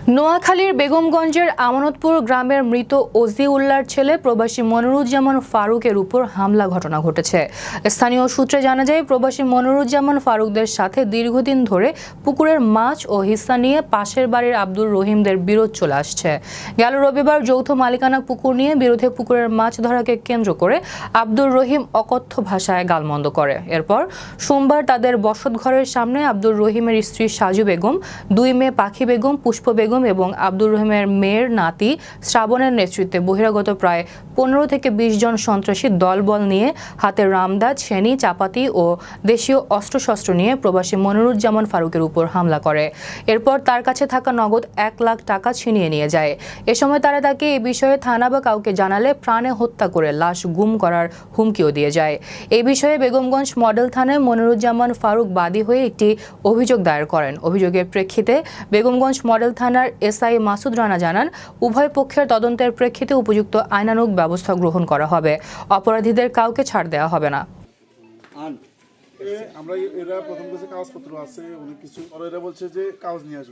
নোয়াখালীর বেগমগঞ্জের আমানতপুর গ্রামের মৃত ওজিউল্লাহর ছেলে প্রবাসী মনিরুজ্জামান ফারুকের উপর হামলা ঘটনা ঘটেছে। স্থানীয় সূত্রে জানা যায়, প্রবাসী মনিরুজ্জামান ফারুকদের সাথে দীর্ঘদিন ধরে পুকুরের মাছ ও হিস্সা নিয়ে পাশের বাড়ির আব্দুর রহিমদের বিরোধ চলে আসছে। গেল রবিবার যৌথ মালিকানা পুকুর নিয়ে বিরোধে পুকুরের মাছ ধরাকে কেন্দ্র করে আব্দুর রহিম অকথ্য ভাষায় গালমন্দ করে। এরপর সোমবার তাদের বসতঘরের সামনে আব্দুর রহিমের স্ত্রী সাজু বেগম, দুই মেয়ে পাখি বেগম, পুষ্প বেগম এবং আব্দুর রহিমের মেয়ের নাতি শ্রাবণের নেতৃত্বে বহিরাগত প্রায় 15 থেকে 20 জন সন্ত্রাসী দলবল নিয়ে হাতে রামদা, ছেনি, চাপাতি ও দেশীয় অস্ত্রশস্ত্র নিয়ে প্রবাসী মনিরুজ্জামান ফারুকের উপর হামলা করে। এরপর তার কাছে থাকা নগদ 1 লাখ টাকা ছিনিয়ে নিয়ে যায়। এ সময় তারা তাকে এই বিষয়ে থানা বা কাউকে জানালে প্রাণে হত্যা করে লাশ গুম করার হুমকিও দিয়ে যায়। এই বিষয়ে বেগমগঞ্জ মডেল থানায় মনিরুজ্জামান ফারুক বাদী হয়ে একটি অভিযোগ দায়ের করেন। অভিযোগের প্রেক্ষিতে বেগমগঞ্জ মডেল থানার এসআই মাসুদ রানা জানান, উভয় পক্ষের তদন্তের প্রেক্ষিতে উপযুক্ত আইনানুগ ব্যবস্থা গ্রহণ করা হবে। অপরাধীদের কাউকে ছাড় দেওয়া হবে না। আমরা এরা প্রথম কাছে কাগজপত্র আছে অনেক কিছু, এরা বলছে যে কাগজ নিয়ে আসবে।